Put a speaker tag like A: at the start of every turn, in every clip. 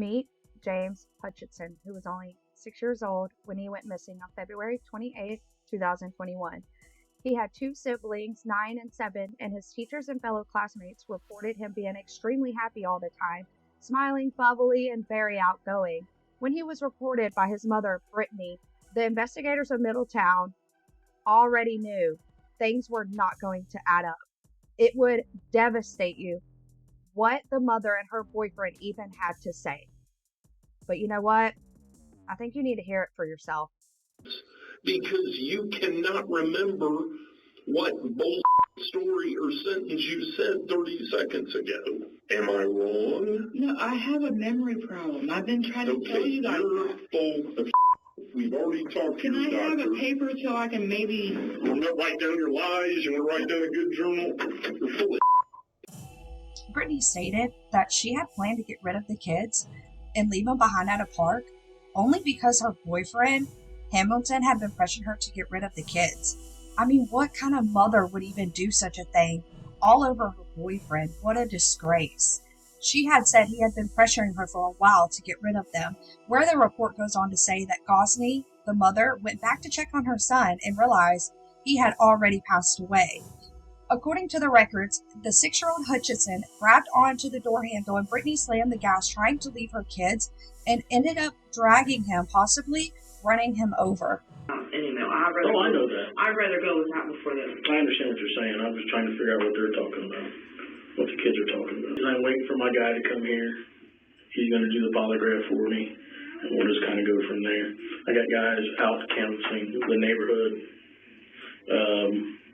A: Meet James Hutchinson, who was only 6 years old when he went missing on February 28, 2021. He had two siblings, 9 and 7, and his teachers and fellow classmates reported him being extremely happy all the time, smiling, bubbly, and very outgoing. When he was reported by his mother, Brittany, the investigators of Middletown already knew things were not going to add up. It would devastate you what the mother and her boyfriend even had to say. But you know what? I think you need to hear it for yourself.
B: Because you cannot remember what bull story or sentence you said 30 seconds ago. Am I wrong?
C: No, I have a memory problem. I've been trying to tell you guys
B: you're
C: that.
B: full of We've already talked to
C: Can
B: your
C: I have
B: doctor.
C: a paper so I can maybe...
B: You want to write down your lies? You want to write down a good journal? You're full of
A: Brittany stated that she had planned to get rid of the kids and leave them behind at a park only because her boyfriend, Hamilton, had been pressuring her to get rid of the kids. I mean, what kind of mother would even do such a thing all over her boyfriend? What a disgrace. She had said he had been pressuring her for a while to get rid of them, where the report goes on to say that Gosney, the mother, went back to check on her son and realized he had already passed away. According to the records, the 6-year-old Hutchinson grabbed onto the door handle and Brittany slammed the gas trying to leave her kids and ended up dragging him, possibly running him over.
D: I know that.
C: I'd rather go with that before this.
D: I understand what you're saying. I'm just trying to figure out what they're talking about, what the kids are talking about. And I'm waiting for my guy to come here. He's going to do the polygraph for me, and we'll just kind of go from there. I got guys out canvassing the neighborhood,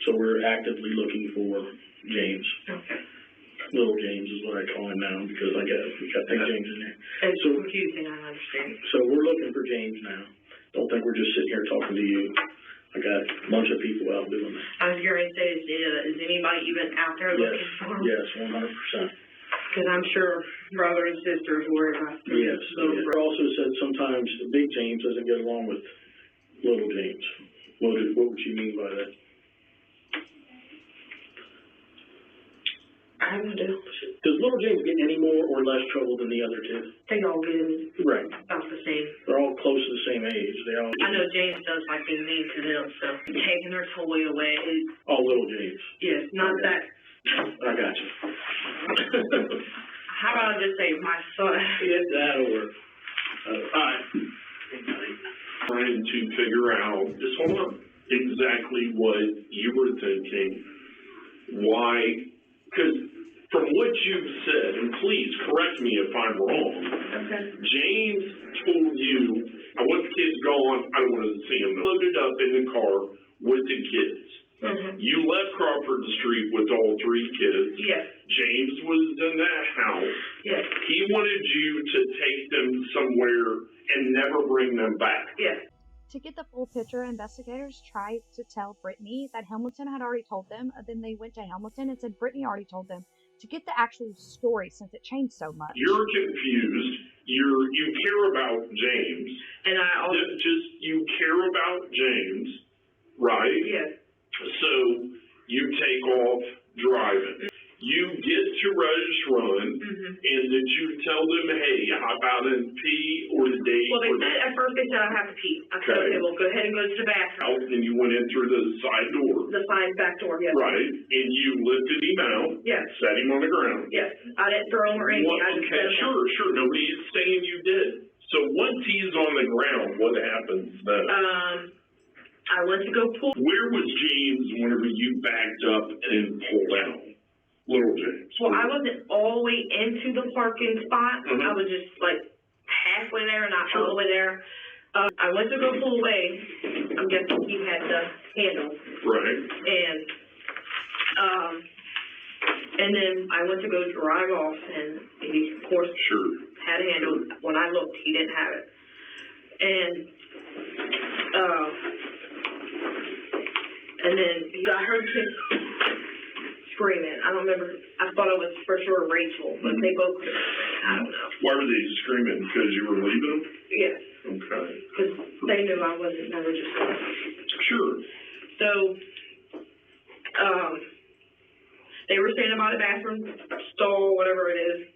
D: so we're actively looking for James.
C: Okay.
D: Little James is what I call him now because we got Big James in there.
C: It's confusing, I understand.
D: So we're looking for James now. Don't think we're just sitting here talking to you. I got a bunch of people out doing that.
C: I was going to say, is anybody even out there looking for him?
D: Yes, 100%.
C: Because I'm sure brother and sisters worry about him.
D: Yes. It also said sometimes Big James doesn't get along with Little James. What would you mean by that?
C: I don't know.
D: Does Little James get any more or less trouble than the other two?
C: They all get
D: Right.
C: about the same.
D: They're all close to the same age.
C: I know James does like being mean to them, so taking their toy away.
D: All Little James.
C: Yes, not that.
D: I got you.
C: How about I just say my son?
D: That'll work. All right.
B: trying to figure out, just hold on, exactly what you were thinking, why, because from what you've said, and please correct me if I'm wrong,
C: Okay.
B: James told you, I want the kids gone, I don't want to see them. Loaded up in the car with the kids.
C: Mm-hmm.
B: You left Crawford Street with all 3 kids.
C: Yes.
B: James was in that house.
C: Yes.
B: He wanted you to take them somewhere and never bring them back.
C: Yes.
A: To get the full picture, investigators tried to tell Brittany that Hamilton had already told them. Then they went to Hamilton and said Brittany already told them to get the actual story since it changed so much.
B: You're confused. You care about James.
C: And I also...
B: You care about James, right?
C: Yes.
B: So you take off driving. You get to Reddish Run, and did you tell them, hey, how about in pee or the date?
C: Well, at first they said I have to pee. I said, okay, well, go ahead and go to the bathroom.
B: And you went in through the side door.
C: The side back door, yes.
B: Right, and you lifted him out.
C: Yes.
B: Set him on the ground.
C: Yes. I didn't throw him or anything. I just
B: okay,
C: set him out.
B: sure. Nobody's saying you did. So once he's on the ground, what happens then?
C: I went to go pull.
B: Where was James whenever you backed up and pulled out? Little James.
C: Well, I wasn't all the way into the parking spot. I was just like halfway there, not all the way there. I went to go pull away. I'm guessing he had the handle.
B: Right.
C: And then I went to go drive off, and he, of course, had a handle. When I looked, he didn't have it. And then I heard kids screaming. I don't remember. I thought it was for sure Rachel, but they both, I don't know.
B: Why were they screaming? Because you were leaving them?
C: Yes.
B: Okay.
C: Because they knew I wasn't never just going.
B: Sure.
C: So, they were saying about a bathroom stall, whatever it is,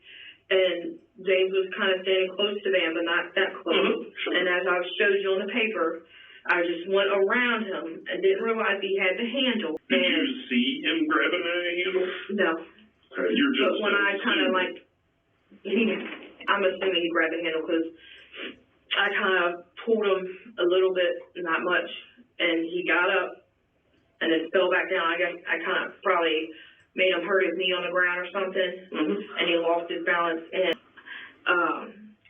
C: and James was kind of standing close to Van, but not that close.
B: Sure.
C: And as I showed you on the paper, I just went around him and didn't realize he had the handle.
B: Did you see him grabbing that handle?
C: No.
B: Okay, you're just.
C: But when I kind of like, I'm assuming he grabbed the handle because I kind of pulled him a little bit, not much, and he got up and then fell back down. I guess I kind of probably made him hurt his knee on the ground or something, and he lost his balance. And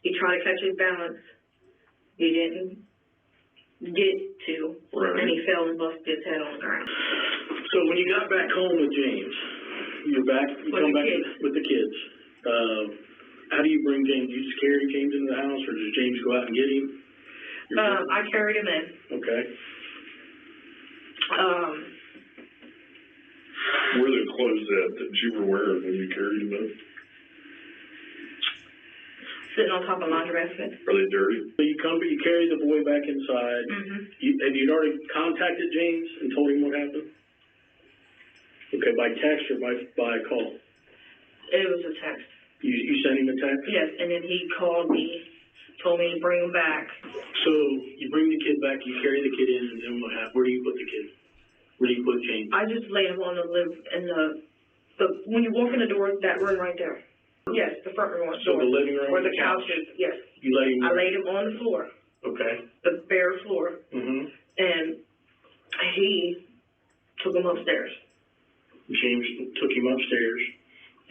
C: he tried to catch his balance. He didn't get to, and he fell and busted his head on the ground.
D: So when you got back home with James, you come back with the kids. How do you bring James? Do you just carry James into the house, or does James go out and get him?
C: I carried him in.
D: Okay.
B: Where are the clothes at that you were wearing when you carried him in?
C: Sitting on top of a laundry basket.
B: Are they dirty?
D: So you carry the boy back inside. Have you already contacted James and told him what happened? Okay, by text or by call?
C: It was a text.
D: You sent him a text?
C: Yes, and then he called me, told me to bring him back.
D: So you bring the kid back, you carry the kid in, and then what happens? Where do you put the kid? Where do you put James?
C: I just laid him on the when you walk in the door, that room right there. Yes, the front room.
D: So the living room
C: where
D: or
C: the couch is. Yes.
D: You laid him.
C: I laid him on the floor.
D: Okay.
C: The bare floor. And he took him upstairs.
D: James took him upstairs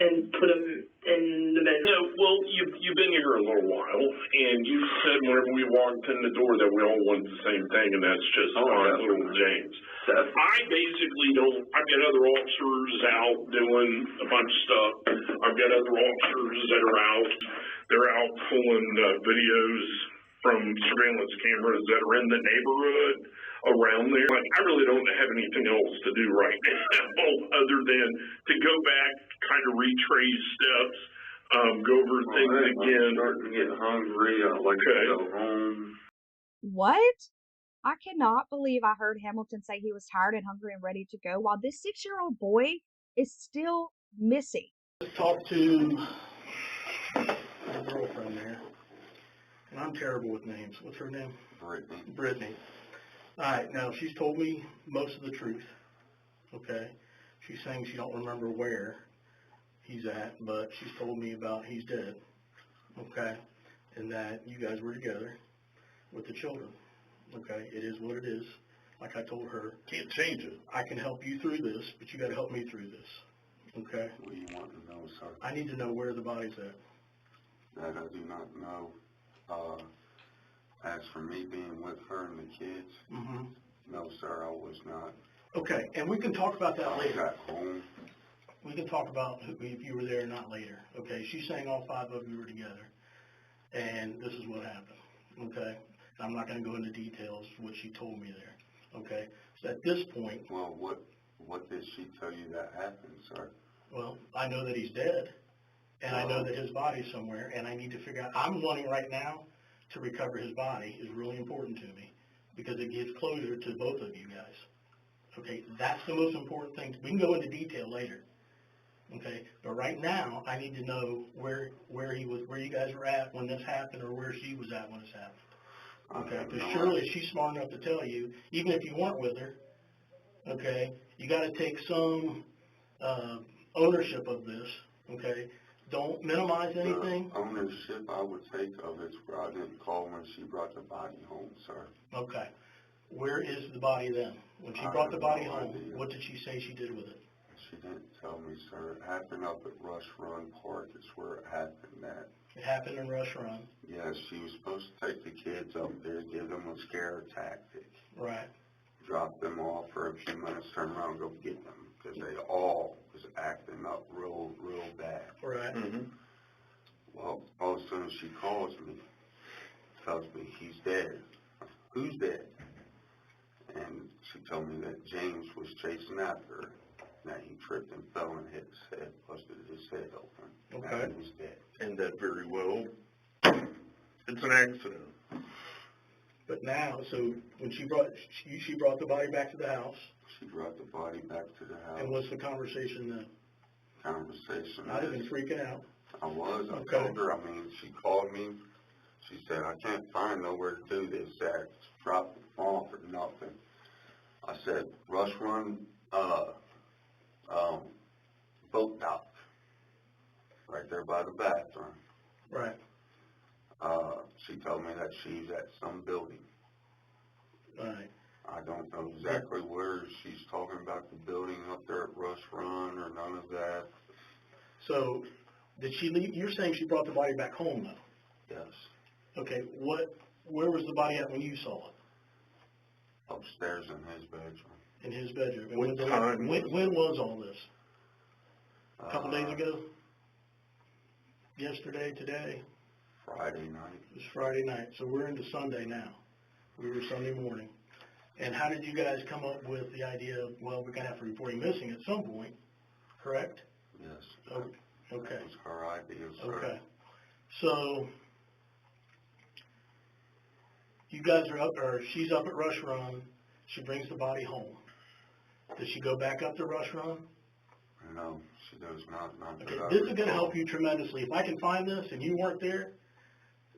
C: and put him in the bedroom.
B: No, well, you've been here a little while, and you said whenever we walked in the door that we all wanted the same thing, and that's just find little James. I basically don't. I've got other officers out doing a bunch of stuff. I've got other officers that are out. They're out pulling videos from surveillance cameras that are in the neighborhood around there. Like, I really don't have anything else to do right now other than to go back, kind of retrace steps, go over things again.
E: I'm starting to get hungry. I'd like to go home.
A: What? I cannot believe I heard Hamilton say he was tired and hungry and ready to go while this 6-year-old boy is still missing.
D: Let's talk to my girlfriend there. And I'm terrible with names. What's her name? Brittany. All right, now she's told me most of the truth, okay? She's saying she don't remember where he's at, but she's told me about he's dead, okay? And that you guys were together with the children, okay? It is what it is. Like I told her.
B: Can't change it.
D: I can help you through this, but you got to help me through this, okay?
E: What do you want to know, sir?
D: I need to know where the body's at.
E: That I do not know. As for me being with her and the kids, no, sir, I was not.
D: Okay, and we can talk about that later.
E: I got home.
D: We can talk about if you were there or not later. Okay, she's saying all 5 of you were together, and this is what happened. Okay, I'm not going to go into details what she told me there. Okay, so at this point.
E: Well, what did she tell you that happened, sir?
D: Well, I know that he's dead, and I know that his body's somewhere, and I need to figure out. I'm wanting right now to recover his body is really important to me because it gives closure to both of you guys. Okay, that's the most important thing. We can go into detail later. Okay, but right now I need to know where he was, where you guys were at when this happened, or where she was at when this happened. Okay, because surely she's smart enough to tell you, even if you weren't with her. Okay, you got to take some ownership of this. Okay. Don't minimize anything.
E: The ownership I would take of it where I didn't call when she brought the body home, sir.
D: Okay. Where is the body then? When she brought the body home, what did she say she did with it?
E: She didn't tell me, sir. It happened up at Rush Run Park. It's where it happened at.
D: It happened in Rush Run.
E: Yes, she was supposed to take the kids up there, give them a scare tactic.
D: Right.
E: Drop them off for a few minutes, turn around and go get them. Because they all was acting up real bad.
D: Right.
E: Well, all of a sudden she calls me, tells me he's dead. Who's dead? And she told me that James was chasing after her. That he tripped and fell and hit his head, busted his head open.
D: Okay.
E: And he was dead.
B: And that very well, it's an accident.
D: But now, so when she brought the body back to the house.
E: She brought the body back to the house.
D: And what's the conversation then?
E: Conversation.
D: I'd have been freaking out.
E: I was. I
D: Okay.
E: told her. I mean, she called me. She said, I can't find nowhere to do this. That drop the off or nothing. I said, Rush Run, boat dock, right there by the bathroom.
D: Right.
E: She told me that she's at some building.
D: Right.
E: I don't know exactly where she's talking about, the building up there at Rush Run or none of that.
D: So, did she leave, you're saying she brought the body back home though?
E: Yes.
D: Okay, where was the body at when you saw it?
E: Upstairs in his bedroom.
D: In his bedroom? And
F: What time
D: when was all this? A couple days
E: Uh,
D: ago? Yesterday, today?
E: Friday night.
D: It was Friday night, so we're into Sunday now. We were Sunday morning. And how did you guys come up with the idea of, well, we're gonna have to report him missing at some point, correct?
E: Yes.
D: Oh, okay.
E: That was her idea, sir.
D: Okay. So, you guys are up, or she's up at Rush Run, she brings the body home. Does she go back up to Rush Run?
E: No, she does not. Not
D: Okay,
E: that I
D: this is gonna
E: recall.
D: help you tremendously. If I can find this and you weren't there,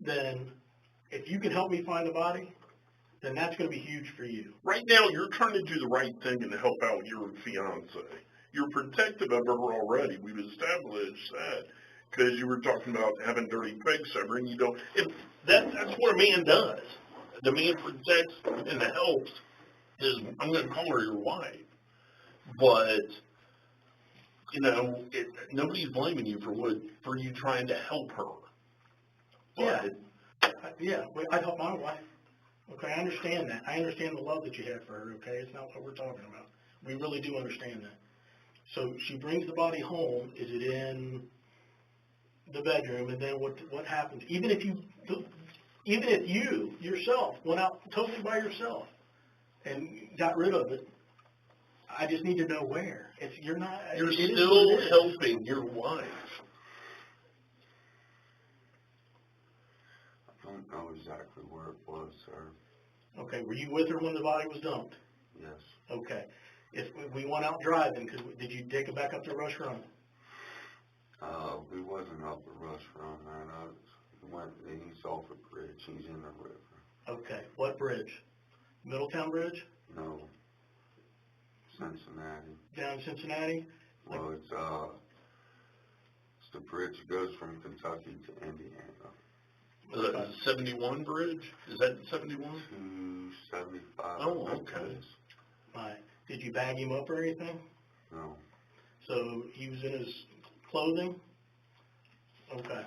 D: then if you can help me find the body, then that's gonna be huge for you.
F: Right now, you're trying to do the right thing and help out your fiance. You're protective of her already. We've established that because you were talking about having dirty pigs over, and you don't. And that's what a man does. The man protects and helps. I'm going to call her your wife, but nobody's blaming you for you trying to help her. But,
D: Yeah, I'd help my wife. Okay, I understand that. I understand the love that you have for her, okay? It's not what we're talking about. We really do understand that. So she brings the body home. Is it in the bedroom? And then what happens? Even if you yourself went out totally by yourself and got rid of it, I just need to know where. You're
F: still helping your wife.
E: I don't know exactly where it was, sir.
D: Okay, were you with her when the body was dumped?
E: Yes.
D: Okay. If we went out driving, did you take it back up to Rush Run?
E: We wasn't up at Rush Run, man. He's off a bridge. He's in the river.
D: Okay. What bridge? Middletown Bridge?
E: No. Cincinnati.
D: Down in Cincinnati?
E: Well, it's the bridge that goes from Kentucky to Indiana.
F: Is that the 71 bridge? Is that 71?
E: 275.
F: Oh, okay.
D: Right. Did you bag him up or anything?
E: No.
D: So he was in his clothing? Okay.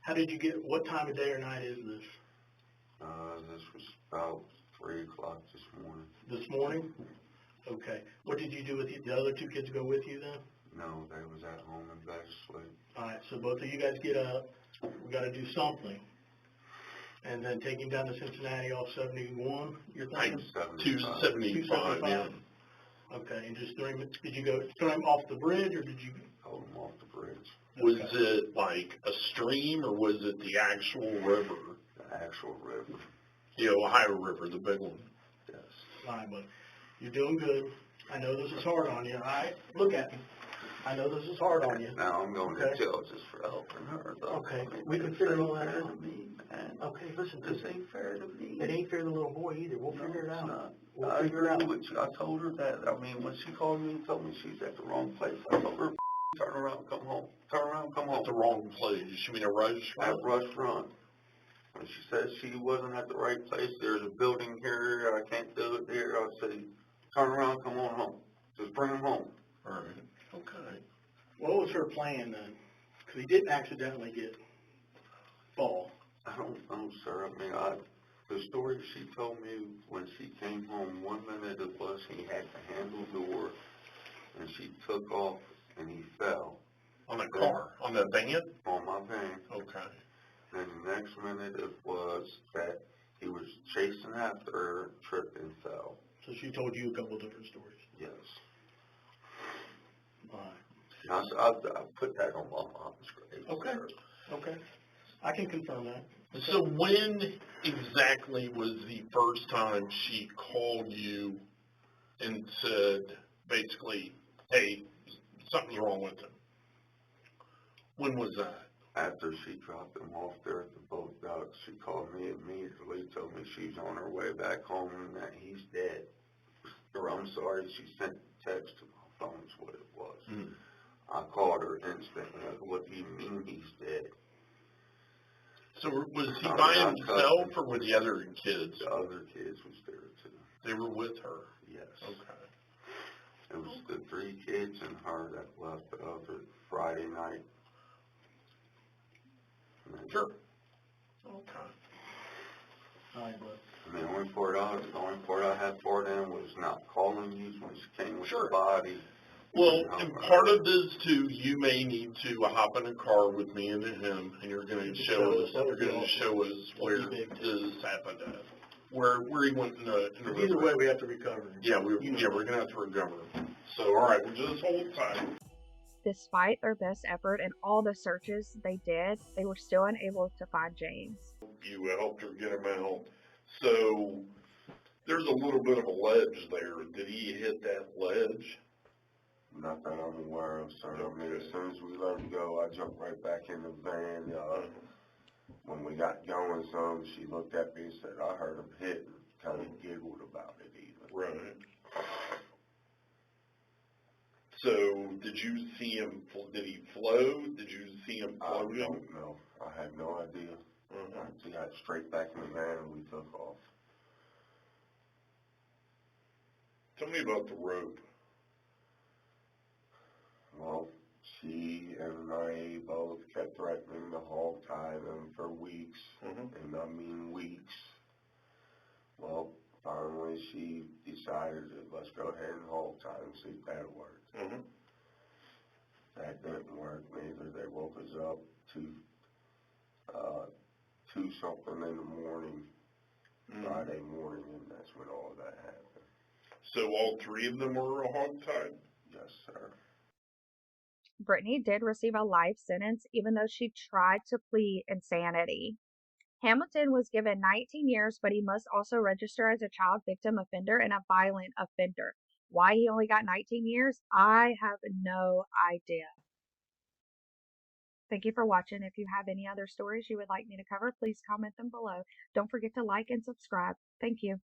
D: How did you what time of day or night is this?
E: This was about 3 o'clock this morning.
D: This morning? Okay. What did you do with you? The other two kids go with you then?
E: No, they was at home in bed asleep.
D: All right, so both of you guys get up. We got to do something. And then take him down to Cincinnati off 71, you're thinking?
F: 275, yeah.
D: Okay, and just throw him off the bridge, or did you?
E: Hold them off the bridge.
F: Was it like a stream, or was it the actual river?
E: The actual river.
F: The Ohio River, the big one.
E: Yes.
D: All right, but you're doing good. I know this is hard on you, all right? Look at me. I know this is hard on you.
E: Now I'm going
D: Okay.
E: to jail just for helping her, though.
D: Okay,
E: I mean,
D: we can
E: this
D: figure
E: ain't
D: all that
E: fair
D: out.
E: to me, man.
D: Okay, listen,
E: This ain't fair to me.
D: it ain't fair to the little boy either. We'll
E: No,
D: figure it
E: it's
D: out.
E: not.
D: We'll
E: I
D: figure it
E: agree
D: out.
E: with you. I told her that. I mean, when she called me and told me she's at the wrong place, I told her, turn around, come home. Turn around, come
F: At
E: home.
F: the wrong place. You mean a rush?
E: At Rush Run. When she said she wasn't at the right place, there's a building here, I can't do it there, I said, turn around, come on home. Just bring him home.
F: All right. Okay.
D: What was her plan then? Because he didn't accidentally fall.
E: I don't know, sir. I mean, the story she told me when she came home, 1 minute it was he had the handle door, and she took off, and he fell.
F: On the car? On the van?
E: On my van.
F: Okay.
E: And the next minute it was that he was chasing after her, tripped and fell.
D: So she told you a couple of different stories.
E: Yes.
D: All right.
E: I put that on my mom's grave.
D: Okay.
E: sir.
D: Okay. I can confirm that.
F: So when exactly was the first time she called you and said, basically, hey, something's wrong with him? When was that?
E: After she dropped him off there at the boat dock, she called me immediately, told me she's on her way back home and that he's dead. Or I'm sorry, she sent a text to my phone is what it was.
F: Mm.
E: I called her instantly. I said, what do you mean he's dead?
F: So was he
E: I mean,
F: by
E: I
F: himself
E: cussed
F: or were the other kids?
E: The other kids was there too.
F: They were with her?
E: Yes.
F: Okay.
E: It was the 3 kids and her that left the other Friday night.
F: Sure. Okay.
D: All right, bud.
E: I mean, the only part I had for them was not calling you when she came with
F: Sure.
E: the body.
F: Well, and part of this too, you may need to hop in a car with me and him, and you're going to show us where this happened at, where he went in the
D: Either way, we have to recover.
F: Yeah, we're going to have to recover. So, all right, we'll just hold tight.
G: Despite their best effort and all the searches they did, they were still unable to find James.
F: You helped her get him out. So there's a little bit of a ledge there. Did he hit that ledge?
E: Not that I'm aware of, sir. I mean, as soon as we let him go, I jumped right back in the van. When we got going some, she looked at me and said, I heard him hit, and kind of giggled about it even.
F: Right. So did you see him, did he float? Did you see him floating?
E: I don't know. I had no idea. She got straight back in the van and we took off.
F: Tell me about the rope.
E: Well, she and I both kept threatening to hog tie them for weeks, and I mean weeks. Well, finally she decided that let's go ahead and hog tie them, see if that worked. That didn't work neither. They woke us up to 2-something in the morning, Friday morning, and that's when all that happened.
F: So all 3 of them were hog-tied?
E: Yes, sir.
G: Brittany did receive a life sentence even though she tried to plead insanity. Hamilton was given 19 years, but he must also register as a child victim offender and a violent offender. Why he only got 19 years, I have no idea. Thank you for watching. If you have any other stories you would like me to cover, please comment them below. Don't forget to like and subscribe. Thank you.